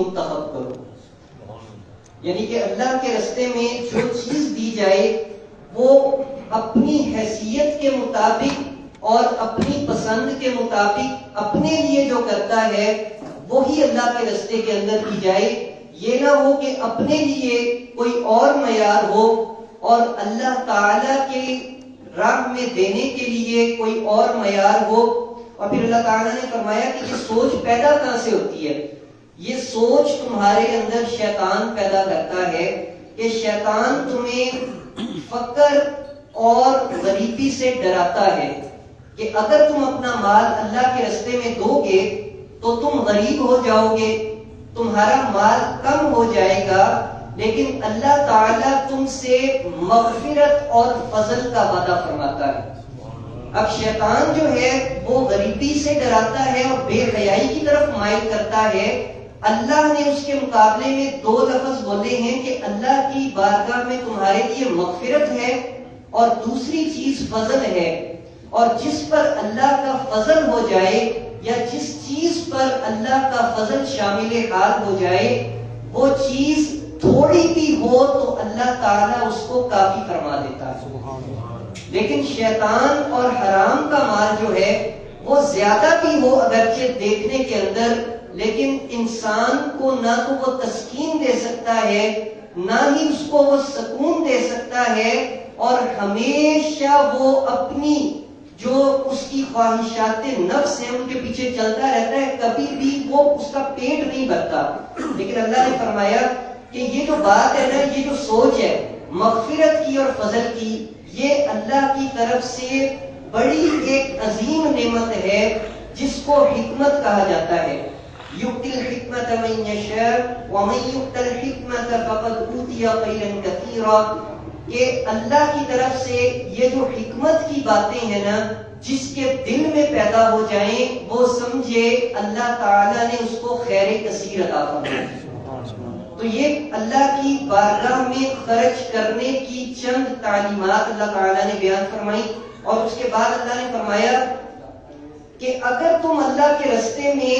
منتخب کرو. یعنی کہ اللہ کے راستے میں جو چیز دی جائے وہ اپنی حیثیت کے مطابق اور اپنی پسند کے مطابق اپنے لیے جو کرتا ہے وہی اللہ کے راستے کے اندر کی جائے. یہ نہ ہو کہ اپنے لیے کوئی اور معیار ہو اور اللہ تعالی کے راہ میں دینے کے لیے کوئی اور معیار ہو. اور پھر اللہ تعالیٰ نے فرمایا کہ یہ سوچ پیدا کہاں سے ہوتی ہے؟ یہ سوچ تمہارے اندر شیطان پیدا کرتا ہے کہ شیطان تمہیں فقر اور غریبی سے ڈراتا ہے کہ اگر تم اپنا مال اللہ کے راستے میں دو گے تو تم غریب ہو جاؤ گے، تمہارا مال کم ہو جائے گا، لیکن اللہ تعالیٰ تم سے مغفرت اور فضل کا وعدہ فرماتا ہے. اب شیطان جو ہے وہ غریبی سے ڈراتا ہے اور بے حیائی کی طرف مائل کرتا ہے. اللہ نے اس کے مقابلے میں دو لفظ بولے ہیں کہ اللہ کی بارگاہ میں تمہارے لیے مغفرت ہے اور دوسری چیز فضل ہے. اور جس پر اللہ کا فضل ہو جائے یا جس چیز پر اللہ کا فضل شامل حال ہو جائے وہ چیز تھوڑی بھی ہو تو اللہ تعالیٰ اس کو کافی فرما دیتا ہے. لیکن شیطان اور حرام کا مال جو ہے وہ زیادہ بھی ہو اگرچہ دیکھنے کے اندر، لیکن انسان کو نہ تو وہ تسکین دے سکتا ہے نہ ہی اس کو وہ سکون دے سکتا ہے، اور ہمیشہ وہ اپنی جو اس کی خواہشات نفس ہیں ان کے پیچھے چلتا رہتا ہے، کبھی بھی وہ اس کا پیٹ نہیں بھرتا. لیکن اللہ نے فرمایا کہ یہ جو بات ہے نا، یہ جو سوچ ہے مغفرت کی اور فضل کی، یہ اللہ کی طرف سے بڑی ایک عظیم نعمت ہے جس کو حکمت کہا جاتا ہے. یؤتی الحکمت من یشاء ومن یؤت الحکمت فقد اوتی خیرا کثیرا، کہ اللہ کی طرف سے یہ جو حکمت کی باتیں ہیں نا، جس کے دل میں پیدا ہو جائیں وہ سمجھے اللہ تعالیٰ نے اس کو خیر کثیر عطا فرمایا. تو یہ اللہ کی بارگاہ میں خرچ کرنے کی چند تعلیمات اللہ تعالیٰ نے بیان فرمائی. اور اس کے بعد اللہ نے فرمایا کہ اگر تم اللہ کے راستے میں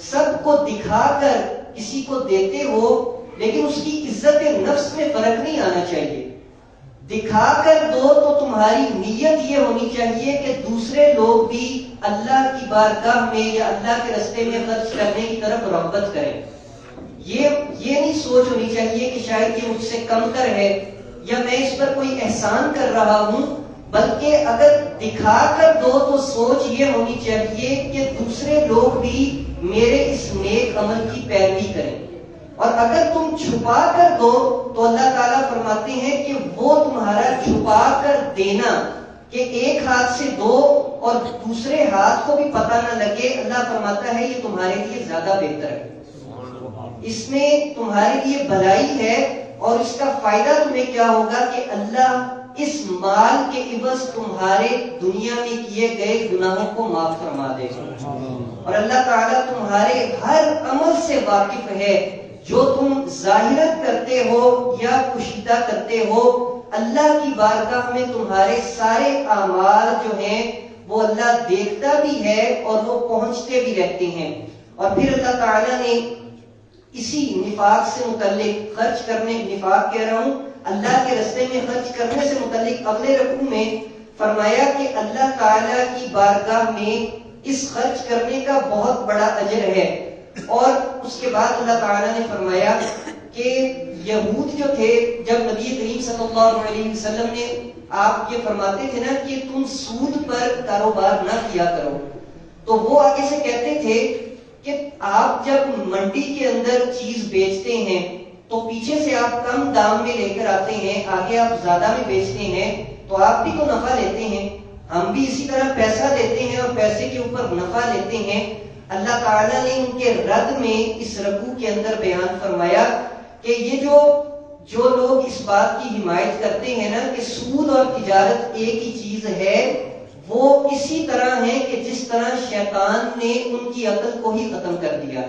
سب کو دکھا کر کسی کو دیتے ہو لیکن اس کی عزت نفس میں فرق نہیں آنا چاہیے. دکھا کر دو تو تمہاری نیت یہ ہونی چاہیے کہ دوسرے لوگ بھی اللہ کی بارگاہ میں یا اللہ کے راستے میں خرچ کرنے کی طرف رغبت کریں. یہ نہیں سوچ ہونی چاہیے کہ شاید یہ مجھ سے کم تر ہے یا میں اس پر کوئی احسان کر رہا ہوں، بلکہ اگر دکھا کر دو تو سوچ یہ ہونی چاہیے کہ دوسرے لوگ بھی میرے اس نیک عمل کی پیروی کریں. اور اگر تم چھپا کر دو تو اللہ تعالیٰ فرماتے ہیں کہ وہ تمہارا چھپا کر دینا کہ ایک ہاتھ سے دو اور دوسرے ہاتھ کو بھی پتہ نہ لگے، اللہ فرماتا ہے یہ تمہارے لیے زیادہ بہتر ہے، اس میں تمہارے لیے بھلائی ہے. اور اس کا فائدہ تمہیں کیا ہوگا کہ اللہ اس مال کے عوض تمہارے دنیا میں کیے گئے گناہوں کو معاف فرما دے گا. اور اللہ تعالیٰ تمہارے ہر عمل سے واقف ہے، جو تم ظاہرت کرتے ہو یا پوشیدہ کرتے ہو. اللہ کی بارگاہ میں تمہارے سارے اعمال جو ہیں وہ اللہ دیکھتا بھی ہے اور وہ پہنچتے بھی رہتے ہیں. اور پھر اللہ تعالیٰ نے اسی نفاق سے متعلق خرچ کرنے، نفاق کہہ رہا ہوں اللہ کے راستے میں خرچ کرنے سے متعلق اگلے رکوع میں فرمایا کہ اللہ تعالیٰ کی بارگاہ میں اس خرچ کرنے کا بہت بڑا اجر ہے. اور اس کے بعد اللہ تعالیٰ نے فرمایا کہ یہود جو تھے، جب نبی کریم صلی اللہ علیہ وسلم نے آپ یہ فرماتے تھے نا کہ تم سود پر کاروبار نہ کیا کرو، تو وہ آگے سے کہتے تھے کہ آپ جب منڈی کے اندر چیز بیچتے ہیں تو پیچھے سے آپ کم دام میں لے کر آتے ہیں، آگے آپ زیادہ میں بیچتے ہیں تو آپ بھی تو نفع لیتے ہیں، ہم بھی اسی طرح پیسہ دیتے ہیں اور پیسے کے اوپر نفع لیتے ہیں. اللہ تعالیٰ نے ان کے رد میں اس رکوع کے اندر بیان فرمایا کہ یہ جو لوگ اس بات کی حمایت کرتے ہیں نا کہ سود اور تجارت ایک ہی چیز ہے، وہ اسی طرح ہیں کہ جس طرح شیطان نے ان کی عقل کو ہی ختم کر دیا.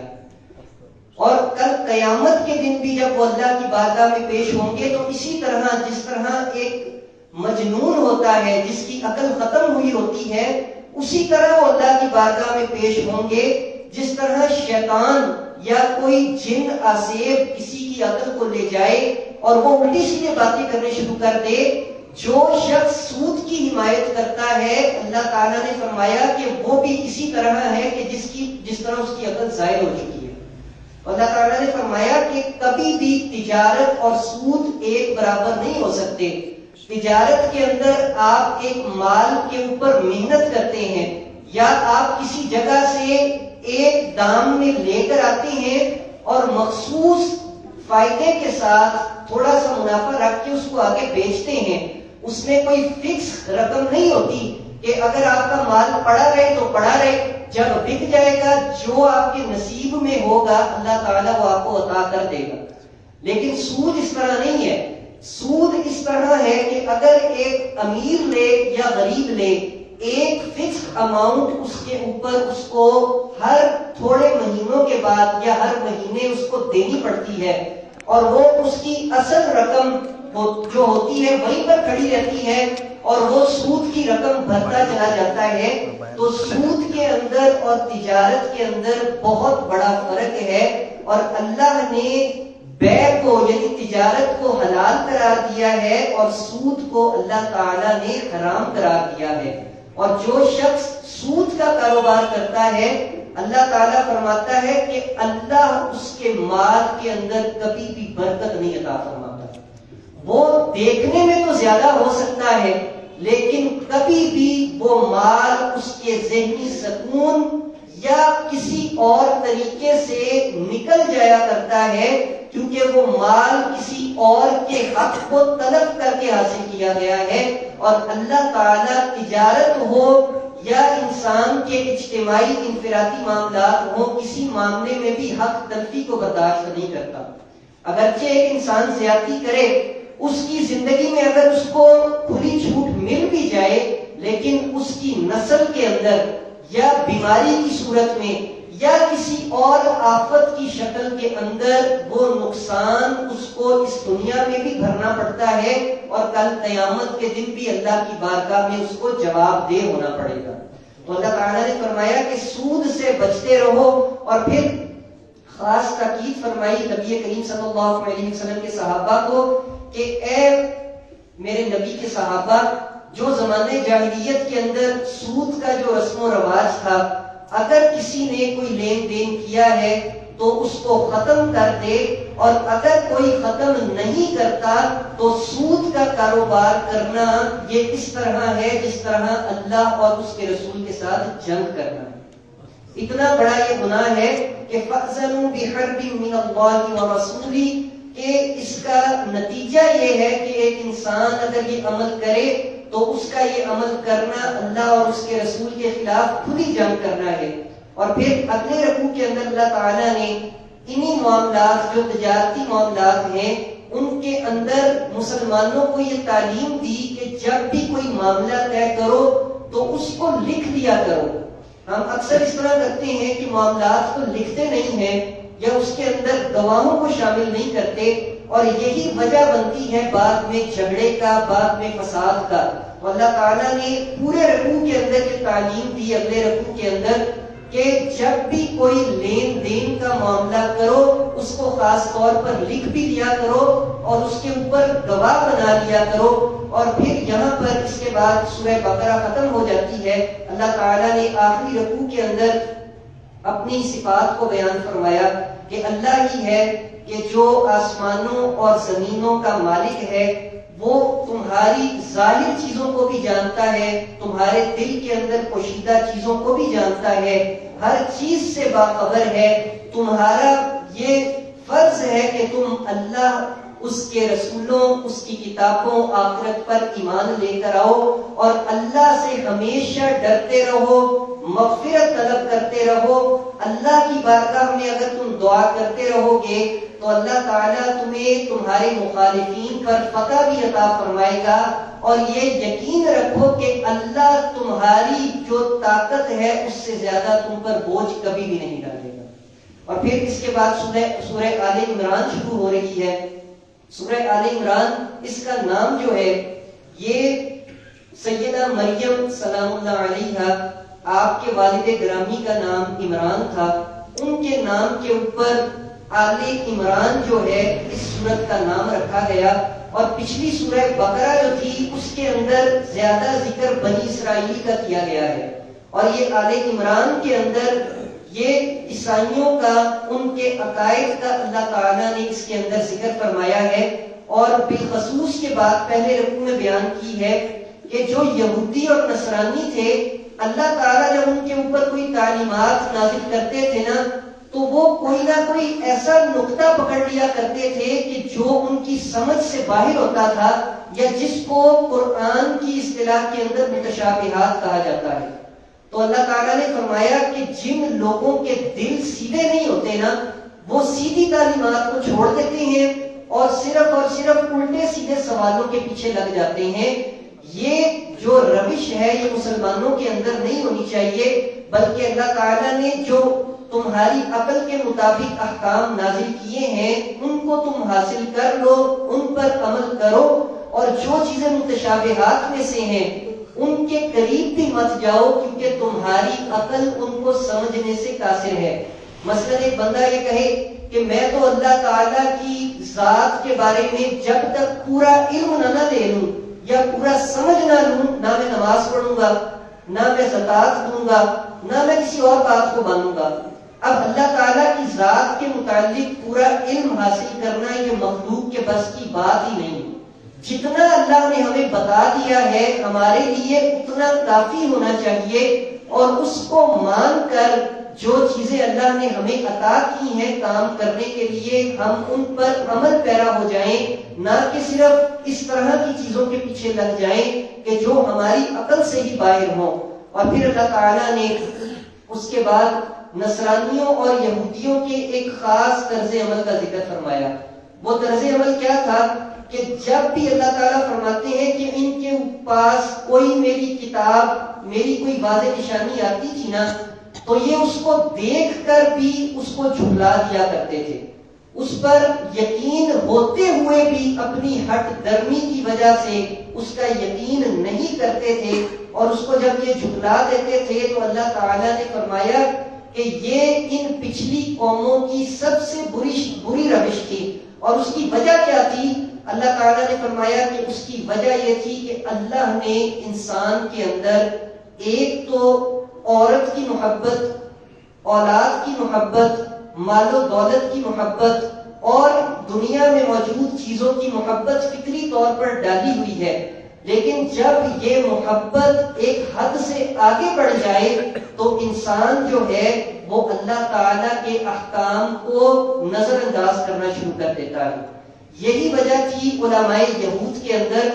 اور کل قیامت کے دن بھی جب وہ اللہ کی بارگاہ میں پیش ہوں گے تو اسی طرح جس طرح ایک مجنون ہوتا ہے جس کی عقل ختم ہوئی ہوتی ہے، اسی طرح وہ اللہ کی بارگاہ میں پیش ہوں گے. جس طرح شیطان یا کوئی جن آسیب کسی کی عقل کو لے جائے اور وہ الٹی سیدھی باتیں کرنے شروع کر دے، جو شخص سود کی حمایت کرتا ہے اللہ تعالیٰ نے فرمایا کہ وہ بھی اسی طرح ہے کہ جس طرح اس کی عقل ظاہر ہو چکی ہے۔ اللہ تعالیٰ نے فرمایا کہ کبھی بھی تجارت اور سود ایک برابر نہیں ہو سکتے۔ تجارت کے اندر آپ ایک مال کے اوپر محنت کرتے ہیں، یا آپ کسی جگہ سے ایک دام میں لے کر آتے ہیں اور مخصوص فائدے کے ساتھ تھوڑا سا منافع رکھ کے اس کو آگے بیچتے ہیں، اس میں کوئی فکس رقم نہیں ہوتی کہ اگر آپ کا مال پڑا رہے تو پڑا رہے، جب بک جائے گا جو آپ کے نصیب میں ہوگا اللہ تعالیٰ وہ آپ کو عطا کر دے گا۔ لیکن سود اس طرح نہیں ہے۔ سود اس طرح ہے کہ اگر ایک امیر لے یا غریب لے، ایک فکس اماؤنٹ اس کے اوپر اس کو ہر تھوڑے مہینوں کے بعد یا ہر مہینے اس کو دینی پڑتی ہے، اور وہ اس کی اصل رقم جو ہوتی ہے وہیں پر کھڑی رہتی ہے اور وہ سود کی رقم بھرتا چلا جاتا ہے۔ تو سود کے اندر اور تجارت کے اندر بہت بڑا فرق ہے، اور اللہ نے بیع کو یعنی تجارت کو حلال قرار دیا ہے اور سود کو اللہ تعالیٰ نے حرام قرار دیا ہے۔ اور جو شخص سود کا کاروبار کرتا ہے اللہ تعالیٰ فرماتا ہے کہ اللہ اس کے مال کے اندر کبھی بھی برکت نہیں عطا فرماتا۔ وہ دیکھنے میں تو زیادہ ہو سکتا ہے لیکن کبھی بھی وہ مال اس کے ذہنی سکون یا کسی اور طریقے سے نکل جایا کرتا ہے، کیونکہ وہ مال کسی اور کے حق کو طلب کر کے حاصل کیا گیا ہے۔ اور اللہ تعالیٰ تجارت ہو یا انسان کے اجتماعی انفرادی معاملات ہوں، کسی معاملے میں بھی حق تلفی کو برداشت نہیں کرتا۔ اگرچہ ایک انسان زیادتی کرے، اس کی زندگی میں اگر اس کو کھلی چھوٹ مل بھی جائے، لیکن اس کی نسل کے اندر یا بیماری کی صورت میں یا کسی اور آفت کی شکل کے اندر وہ نقصان اس کو اس دنیا میں بھی بھرنا پڑتا ہے، اور کل قیامت کے دن بھی اللہ کی بارگاہ میں اس کو جواب دہ ہونا پڑے گا۔ تو اللہ تعالیٰ نے فرمایا کہ سود سے بچتے رہو، اور پھر خاص تاکید فرمائی نبی کریم صلی اللہ علیہ وسلم کے صحابہ کو کہ اے میرے نبی کے صحابہ، جو زمانے جاہلیت کے اندر سود کا جو رسم و رواج تھا، اگر کسی نے کوئی لین دین کیا ہے تو اس کو ختم کر دے، اور اگر کوئی ختم نہیں کرتا تو سود کا کاروبار کرنا یہ اس طرح ہے جس طرح اللہ اور اس کے رسول کے ساتھ جنگ کرنا ہے۔ اتنا بڑا یہ گناہ ہے کہ فَأْذَنُوا بِحَرْبٍ مِّنَ اللَّهِ وَرَسُولِهِ، کہ اس کا نتیجہ یہ ہے کہ ایک انسان اگر یہ عمل کرے تو اس کا یہ عمل کرنا اللہ اور اس کے رسول کے خلاف خود ہی جنگ کرنا ہے۔ اور پھر اگلے رکوع کے اندر اللہ تعالیٰ نے انہی معاملات جو تجارتی معاملات ہیں ان کے اندر مسلمانوں کو یہ تعلیم دی کہ جب بھی کوئی معاملہ طے کرو تو اس کو لکھ لیا کرو۔ ہم اکثر اس طرح کرتے ہیں کہ معاملات کو لکھتے نہیں ہیں یا اس کے اندر گواہوں کو شامل نہیں کرتے، اور یہی وجہ بنتی ہے بعد میں جھگڑے کا، بعد میں فساد کا۔ تو اللہ تعالیٰ نے پورے رکوع کے اندر یہ تعلیم دی اگلے رکوع کے اندر کہ جب بھی کوئی لین دین کا معاملہ کرو اس کو خاص طور پر لکھ بھی لیا کرو اور اس کے اوپر گواہ بنا لیا کرو۔ اور پھر یہاں پر اس کے بعد سورہ بقرہ ختم ہو جاتی ہے۔ اللہ تعالیٰ نے آخری رکوع کے اندر اپنی صفات کو بیان فرمایا کہ اللہ ہی ہے کہ جو آسمانوں اور زمینوں کا مالک ہے، وہ تمہاری ظاہر چیزوں کو بھی جانتا ہے، تمہارے دل کے اندر پوشیدہ چیزوں کو بھی جانتا ہے، ہر چیز سے باخبر ہے۔ تمہارا یہ فرض ہے کہ تم اللہ، اس کے رسولوں، اس کی کتابوں، آخرت پر ایمان لے کر آؤ اور اللہ سے ہمیشہ ڈرتے رہو، مغفرت طلب کرتے رہو۔ اللہ کی بارگاہ میں اگر تم دعا کرتے رہو گے تو اللہ تعالیٰ تمہیں تمہارے مخالفین پر فتح بھی عطا فرمائے گا، اور یہ یقین رکھو کہ اللہ تمہاری جو طاقت ہے اس سے زیادہ تم پر بوجھ کبھی بھی نہیں ڈالے گا۔ اور پھر اس کے بعد سورہ آل عمران شروع ہو رہی ہے۔ سورہ آل عمران، اس کا نام جو ہے یہ سیدہ مریم سلام اللہ علیہا، آپ کے والد گرامی کا نام عمران تھا، ان کے نام کے اوپر آل عمران جو ہے اس سورت کا نام رکھا گیا، اور پچھلی سورہ بقرہ جو تھی اس کے اندر زیادہ ذکر بنی اسرائیل کا کیا گیا ہے، اور یہ آل عمران کے اندر یہ عیسائیوں کا، ان کے عقائد کا اللہ تعالیٰ نے اس کے اندر ذکر فرمایا ہے، اور بالخصوص یہ بات پہلے رکوع میں بیان کی ہے کہ جو یہودی اور نصرانی تھے، اللہ تعالیٰ جب ان کے اوپر کوئی تعلیمات نازل کرتے تھے نا، تو وہ کوئی نہ کوئی ایسا نقطہ پکڑ لیا کرتے تھے کہ جو ان کی سمجھ سے باہر ہوتا تھا، یا جس کو قرآن کی اصطلاح کے اندر متشابہات کہا جاتا ہے۔ تو اللہ تعالیٰ نے فرمایا کہ جن لوگوں کے دل سیدھے نہیں ہوتے نا، وہ سیدھی تعلیمات کو چھوڑ دیتے ہیں اور صرف الٹے سیدھے سوالوں کے پیچھے لگ جاتے ہیں۔ یہ جو روش ہے یہ مسلمانوں کے اندر نہیں ہونی چاہیے، بلکہ اللہ تعالیٰ نے جو تمہاری عقل کے مطابق احکام نازل کیے ہیں ان کو تم حاصل کر لو، ان پر عمل کرو، اور جو چیزیں متشابہات میں سے ہیں ان کے قریب بھی مت جاؤ، کیونکہ تمہاری عقل ان کو سمجھنے سے قاصر ہے۔ مثلا ایک بندہ یہ کہے کہ میں تو اللہ تعالیٰ کی ذات کے بارے میں جب تک پورا علم نہ لے لوں یا پورا سمجھ نہ لوں، نہ میں نماز پڑھوں گا، نہ میں زکوٰۃ دوں گا، نہ میں کسی اور بات کو مانوں گا۔ اب اللہ تعالیٰ کی ذات کے متعلق پورا علم حاصل کرنا یہ مخلوق کے بس کی بات ہی نہیں۔ جتنا اللہ نے ہمیں بتا دیا ہے ہمارے لیے اتنا کافی ہونا چاہیے، اور اس کو مان کر جو چیزیں اللہ نے ہمیں عطا کی ہیں کام کرنے کے لیے، ہم ان پر عمل پیرا ہو جائیں، نہ کہ صرف اس طرح کی چیزوں کے پیچھے لگ جائیں کہ جو ہماری عقل سے ہی باہر ہوں۔ اور پھر اللہ تعالیٰ نے اس کے بعد نصرانیوں اور یہودیوں کے ایک خاص طرز عمل کا ذکر فرمایا۔ وہ طرز عمل کیا تھا کہ جب بھی اللہ تعالیٰ فرماتے ہیں کہ ان کے پاس کوئی میری کتاب، میری کوئی واضح نشانی آتی تھی نا، تو یہ اس کو دیکھ کر بھی اس کو جھٹلا دیا کرتے تھے، اس پر یقین ہوتے ہوئے بھی اپنی ہٹ درمی کی وجہ سے اس کا یقین نہیں کرتے تھے، اور اس کو جب یہ جھٹلا دیتے تھے تو اللہ تعالیٰ نے فرمایا کہ یہ ان پچھلی قوموں کی سب سے بری روش تھی۔ اور اس کی وجہ کیا تھی؟ اللہ تعالیٰ نے فرمایا کہ اس کی وجہ یہ تھی کہ اللہ نے انسان کے اندر ایک تو عورت کی محبت، اولاد کی محبت، مال و دولت کی محبت اور دنیا میں موجود چیزوں کی محبت فطری طور پر ڈالی ہوئی ہے، لیکن جب یہ محبت ایک حد سے آگے بڑھ جائے تو انسان جو ہے وہ اللہ تعالیٰ کے احکام کو نظر انداز کرنا شروع کر دیتا ہے۔ یہی وجہ تھی علماء یہود کے اندر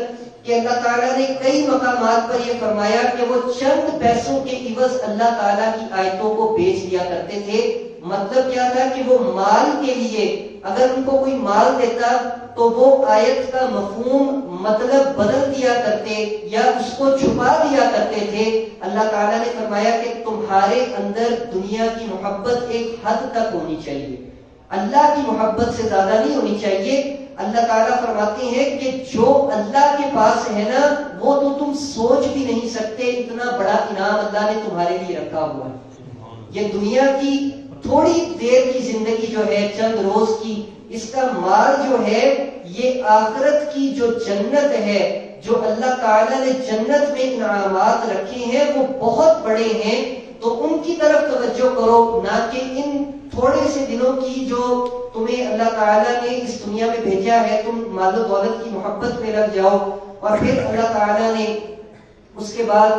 کہ اللہ تعالیٰ نے کئی مقامات پر یہ فرمایا کہ وہ چند پیسوں کے عوض اللہ تعالیٰ کی آیتوں کو بیچ دیا کرتے تھے۔ مطلب کیا تھا کہ وہ مال کے لیے اگر ان کو کوئی مال دیتا تو وہ آیت کا مفہوم مطلب بدل دیا کرتے یا اس کو چھپا دیا کرتے تھے۔ اللہ تعالیٰ نے فرمایا کہ تمہارے اندر دنیا کی محبت ایک حد تک ہونی چاہیے، اللہ کی محبت سے زیادہ نہیں ہونی چاہیے۔ اللہ تعالیٰ فرماتے ہیں کہ جو اللہ کے پاس ہے نا وہ تو تم سوچ بھی نہیں سکتے، اتنا بڑا انعام اللہ نے تمہارے لیے رکھا ہوا ہے۔ یہ دنیا کی تھوڑی دیر کی زندگی جو ہے، چند روز کی، اس کا مال جو ہے یہ آخرت کی جو جنت ہے، جو اللہ تعالیٰ نے جنت میں انعامات رکھے ہیں وہ بہت بڑے ہیں، تو ان کی طرف توجہ کرو، نہ کہ ان تھوڑے سے دنوں کی جو تمہیں اللہ تعالیٰ نے اس دنیا میں بھیجا ہے تم مال و دولت کی محبت میں لگ جاؤ۔ اور پھر اللہ تعالیٰ نے اس کے بعد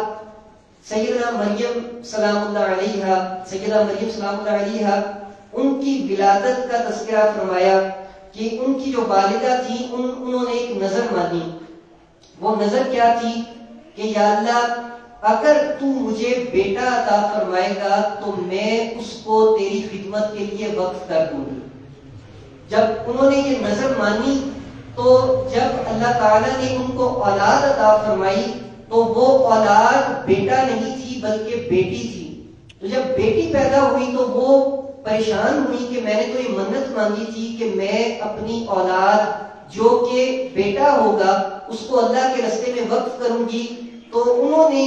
سیدنا مریم سلام اللہ علیہا، سیدہ مریم سلام اللہ علیہا ان کی ولادت کا تذکرہ فرمایا کہ ان کی جو والدہ تھی انہوں نے ایک نظر مانی۔ وہ نظر کیا تھی کہ یا اللہ اگر تو مجھے بیٹا عطا فرمائے گا تو میں اس کو تیری خدمت کے لیے وقف کر دوں گی۔ جب انہوں نے یہ نظر مانی تو جب اللہ تعالیٰ نے ان کو اولاد عطا فرمائی تو وہ اولاد بیٹا نہیں تھی بلکہ بیٹی تھی۔ تو جب بیٹی پیدا ہوئی تو وہ پریشان ہوئی کہ میں نے تو یہ منت مانگی تھی کہ میں اپنی اولاد جو کہ بیٹا ہوگا اس کو اللہ کے راستے میں وقف کروں گی۔ تو انہوں نے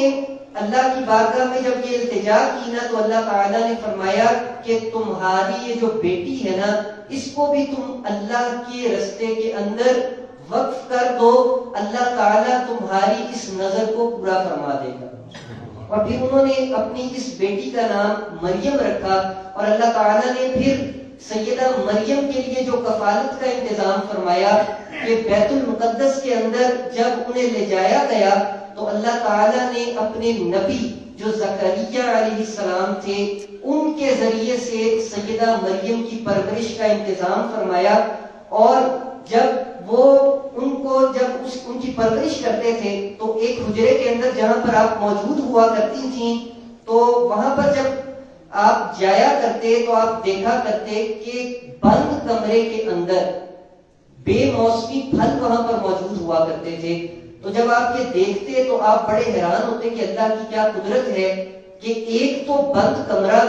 اللہ کی بارگاہ میں جب یہ التجا کی نا تو اللہ تعالیٰ نے فرمایا کہ تمہاری یہ جو بیٹی ہے نا اس کو بھی تم اللہ کے رستے کے اندر وقف کر دو، اللہ تعالیٰ تمہاری اس نظر کو پورا فرما دے گا۔ اور پھر انہوں نے اپنی اس بیٹی کا نام مریم رکھا، اور اللہ تعالیٰ نے پھر سیدہ مریم کے لیے جو کفالت کا انتظام فرمایا کہ بیت المقدس کے اندر جب انہیں لے جایا گیا تو اللہ تعالیٰ نے اپنے نبی جو زکریا علیہ السلام تھے ان کے ذریعے سے سیدہ مریم کی پرورش کا انتظام فرمایا، اور جب وہ ان کی پرورش کرتے تھے تو ایک حجرے کے اندر جہاں پر آپ موجود ہوا کرتی تھیں تو وہاں پر جب آپ جایا کرتے تو آپ دیکھا کرتے کہ بند کمرے کے اندر بے موسمی پھل وہاں پر موجود ہوا کرتے تھے۔ تو جب آپ یہ دیکھتے تو آپ بڑے حیران ہوتے کہ اللہ کی کیا قدرت ہے کہ ایک تو بند کمرہ،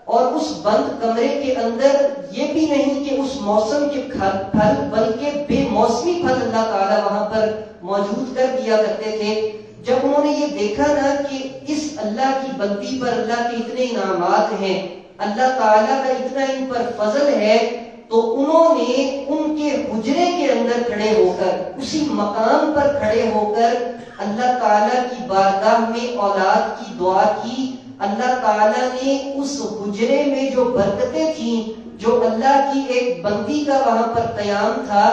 اور اس بند کمرے کے اندر یہ بھی نہیں کہ اس موسم کے پھل بلکہ بے موسمی پھل اللہ تعالیٰ وہاں پر موجود کر دیا کرتے تھے۔ جب انہوں نے یہ دیکھا نا کہ اس اللہ کی بندی پر اللہ کے اتنے انعامات ہیں، اللہ تعالیٰ کا اتنا ان پر فضل ہے، تو انہوں نے ان کے حجرے کے اندر کھڑے ہو کر، اسی مقام پر کھڑے ہو کر اللہ تعالیٰ کی بارگاہ میں اولاد کی دعا کی۔ اللہ تعالیٰ نے اس حجرے میں جو برکتیں تھیں، جو اللہ کی ایک بندی کا وہاں پر قیام تھا،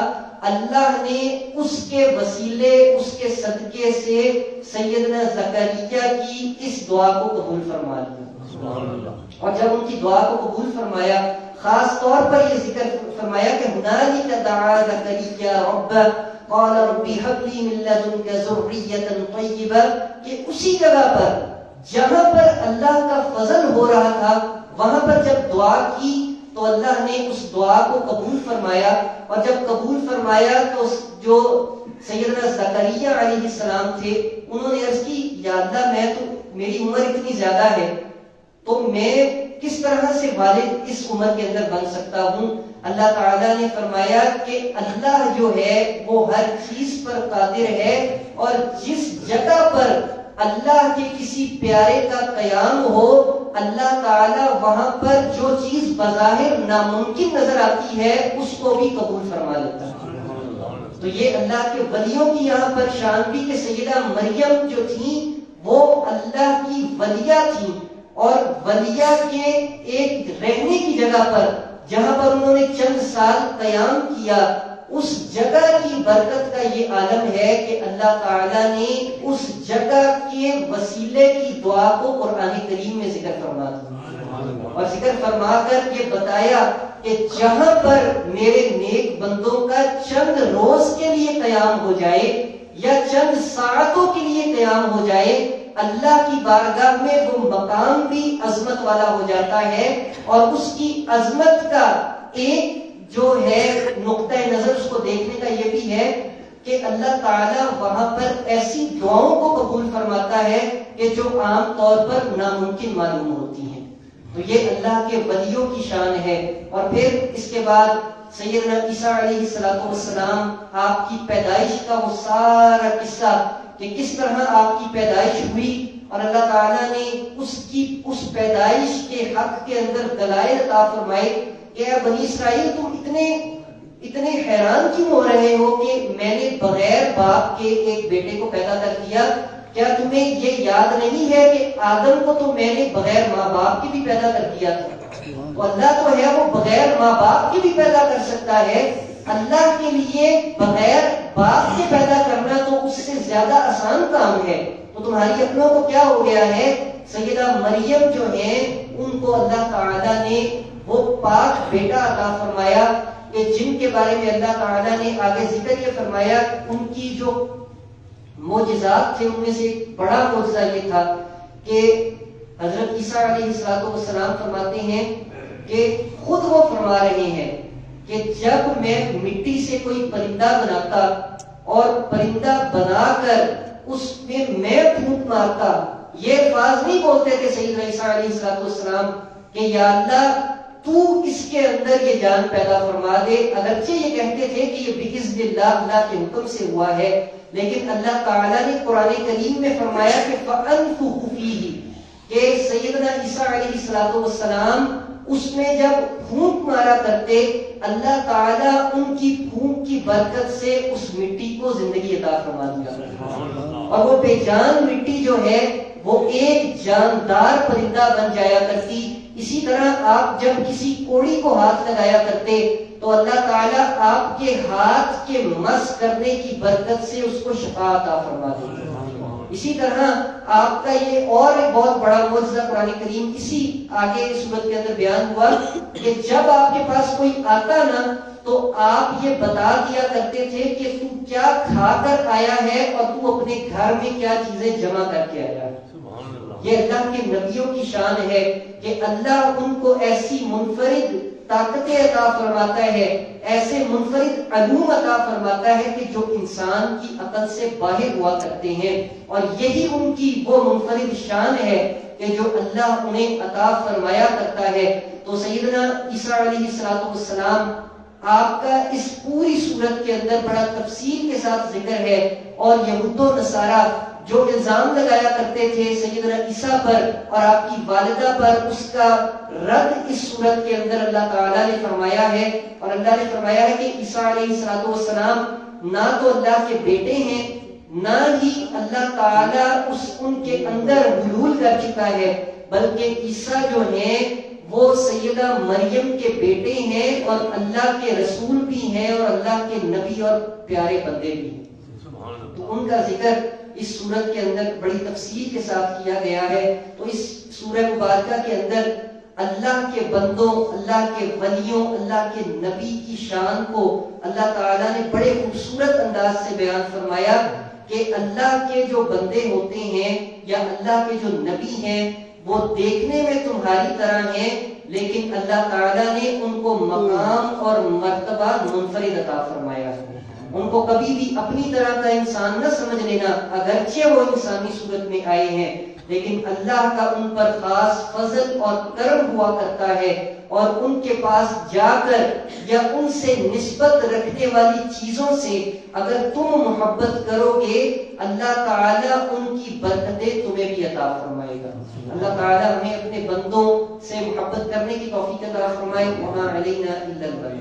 اللہ نے اس کے وسیلے، اس کے صدقے سے سیدنا زکریا کی اس دعا کو قبول فرما لیا۔ اور جب ان کی دعا کو قبول فرمایا، خاص طور پر یہ ذکر فرمایا کہ ہنالک دعا زکریا ربہ قال رب هب لي من لدنك ذرية طیبہ، کہ اسی جگہ پر جہاں پر اللہ کا فضل ہو رہا تھا وہاں پر جب دعا کی تو اللہ نے اس دعا کو قبول فرمایا، اور جب قبول فرمایا تو جو سیدنا زکریا علیہ السلام تھے انہوں نے عرض کی یا اللہ میری عمر اتنی زیادہ ہے تو میں کس طرح سے والد اس عمر کے اندر بن سکتا ہوں؟ اللہ تعالیٰ نے فرمایا کہ اللہ جو ہے وہ ہر چیز پر قادر ہے، اور جس جگہ پر اللہ کے کسی پیارے کا قیام ہو اللہ تعالیٰ وہاں پر جو چیز بظاہر ناممکن نظر آتی ہے اس کو بھی قبول فرما لیتا ہے۔ تو یہ اللہ کے ولیوں کی یہاں پر شان بھی کہ سیدہ مریم جو تھیں وہ اللہ کی ولیہ تھیں، اور ولیہ کے ایک رہنے کی جگہ پر جہاں پر انہوں نے چند سال قیام کیا، اس جگہ کی برکت کا یہ عالم ہے کہ اللہ تعالیٰ نے اس جگہ کے وسیلے کی دعا کو قرآن کریم میں ذکر فرما دیا، اور ذکر فرما کر یہ بتایا کہ جہاں پر میرے نیک بندوں کا چند روز کے لیے قیام ہو جائے یا چند ساعتوں کے لیے قیام ہو جائے، اللہ کی بارگاہ میں وہ مقام بھی عظمت والا ہو جاتا ہے، اور اس کی عظمت کا ایک جو ہے نقطہ نظر اس کو دیکھنے کا یہ بھی ہے کہ اللہ تعالیٰ وہاں پر ایسی دعاؤں کو قبول فرماتا ہے کہ جو عام طور پر ناممکن معلوم ہوتی ہیں۔ تو یہ اللہ کے ولیوں کی شان ہے۔ اور پھر اس کے بعد سیدنا عیسیٰ علیہ السلام آپ کی پیدائش کا وہ سارا قصہ کہ کس طرح آپ کی پیدائش ہوئی، اور اللہ تعالیٰ نے اس پیدائش کے حق کے اندر دلائل عطا فرمائے کہ اے بنی اسرائیل تم اتنے حیران کیوں ہو رہے ہو کہ میں نے بغیر باپ کے ایک بیٹے کو پیدا کر دیا؟ کیا تمہیں یہ یاد نہیں ہے کہ آدم کو تو میں نے بغیر ماں باپ کے بھی پیدا کر دیا تھا؟ تو اللہ تو ہے وہ بغیر ماں باپ کے بھی پیدا کر سکتا ہے۔ اللہ کے لیے بغیر باپ کے پیدا کرنا تو اس سے زیادہ آسان کام ہے، تو تمہاری اپنوں کو کیا ہو گیا ہے؟ سیدہ مریم جو ہیں ان کو اللہ تعالیٰ نے وہ پاک بیٹا عطا فرمایا کہ جن کے بارے میں اللہ تعالیٰ نے آگے ذکر یہ فرمایا ان کی جو معجزات تھے ان میں سے ایک بڑا معجزہ یہ تھا کہ حضرت عیسیٰ علیہ السلام فرماتے ہیں کہ خود وہ فرما رہے ہیں کہ جب میں مٹی سے کوئی پرندہ بناتا اور پرندہ بنا کر اس میں پھونک مارتا، یہ الفاظ نہیں بولتے تھے سیدنا عیسیٰ علیہ السلام کہ یا اللہ تو اس کے اندر یہ جان پیدا فرما دے. اگرچہ یہ کہتے تھے کہ یہ بِإِذْنِ اللَّهِ، اللہ کے حکم سے ہوا ہے، لیکن اللہ تعالیٰ نے قرآن کریم میں فرمایا کہ فَأَنفُخُ فِيهِ، کہ سیدنا عیسیٰ علیہ السلام اس میں جب پھونک مارا کرتے، اللہ تعالیٰ ان کی پھونک کی برکت سے اس مٹی کو زندگی عطا فرما دیا، اور وہ بے جان مٹی جو ہے وہ ایک جاندار پرندہ بن جایا کرتی. اسی طرح آپ جب کسی کوڑی کو ہاتھ لگایا کرتے تو اللہ تعالیٰ آپ کے ہاتھ کے مس کرنے کی برکت سے اس کو شفا عطا فرما دیتے. اسی طرح آپ کا یہ اور ایک بہت بڑا معجزہ قرآن کریم اسی آگے صورت کے اندر بیان ہوا کہ جب آپ کے پاس کوئی آتا نا تو آپ یہ بتا دیا کرتے تھے کہ تو کیا کھا کر آیا ہے اور تو اپنے گھر میں کیا چیزیں جمع کر کے آیا ہے. یہ اللہ کے نبیوں کی شان ہے کہ اللہ ان کو ایسی منفرد طاقتیں عطا فرماتا ہے، ایسے منفرد علوم عطا فرماتا ہے کہ جو انسان کی عقل سے باہر ہوا کرتے ہیں، اور یہی ان کی وہ منفرد شان ہے کہ جو اللہ انہیں عطا فرمایا کرتا ہے. تو سیدنا عیسیٰ علیہ السلام آپ کا اس پوری صورت کے اندر بڑا تفصیل کے ساتھ ذکر ہے، اور یہود و نصارہ جو الزام لگایا کرتے تھے سیدنا عیسیٰ پر اور آپ کی والدہ پر، اس کا رد اس صورت کے اندر اللہ تعالیٰ نے فرمایا ہے. اور اللہ نے فرمایا ہے کہ عیسیٰ علیہ السلام نہ تو اللہ کے بیٹے ہیں، نہ ہی اللہ تعالیٰ ان کے اندر حلول کر چکا ہے، بلکہ عیسیٰ جو ہیں وہ سیدہ مریم کے بیٹے ہیں اور اللہ کے رسول بھی ہیں اور اللہ کے نبی اور پیارے بندے بھی ہیں. تو ان کا ذکر اس سورت کے اندر بڑی تفصیل کے ساتھ کیا گیا ہے. تو اس سورہ مبارکہ کے اندر اللہ کے بندوں، اللہ کے ولیوں، اللہ کے نبی کی شان کو اللہ تعالیٰ نے بڑے خوبصورت انداز سے بیان فرمایا کہ اللہ کے جو بندے ہوتے ہیں یا اللہ کے جو نبی ہیں وہ دیکھنے میں تمہاری طرح ہیں، لیکن اللہ تعالیٰ نے ان کو مقام اور مرتبہ منفرد عطا فرمایا ہے. ان کو کبھی بھی اپنی طرح کا انسان نہ سمجھ لینا، اگرچہ وہ انسانی صورت میں آئے ہیں، لیکن اللہ کا ان پر خاص فضل اور کرم ہوا کرتا ہے، اور ان کے پاس جا کر یا ان سے نسبت رکھنے والی چیزوں سے اگر تم محبت کرو گے، اللہ تعالیٰ ان کی برکتیں تمہیں بھی عطا فرمائے گا. اللہ تعالیٰ ہمیں اپنے بندوں سے محبت کرنے کی توفیق عطا فرمائے. وما علینا الا البلاغ.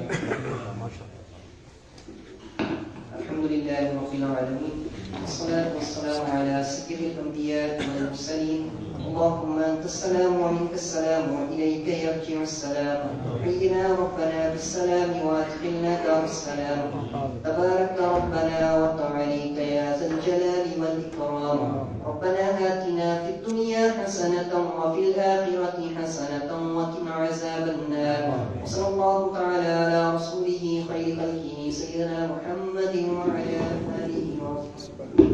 الحمد لله رب العالمين، والصلاة والسلام على سيد الأنبياء والمرسلين. اللهم أنت السلام ومنك السلام وإليك يرجع السلام. حينا ربنا بالسلام وأدخلنا دار السلام. تبارك ربنا وتعاليك يا ذا الجلال والإكرام. ربنا آتنا في الدنيا حسنة وفي الآخرة حسنة وقنا عذاب النار. وصلى الله تعالى على رسوله خير خلقه سيدنا محمد وعلى آله وصحبه.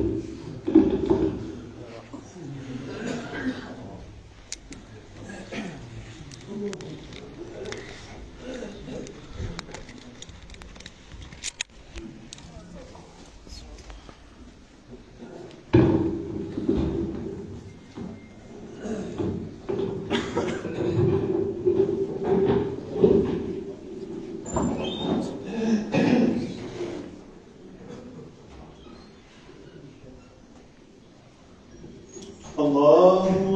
اللهم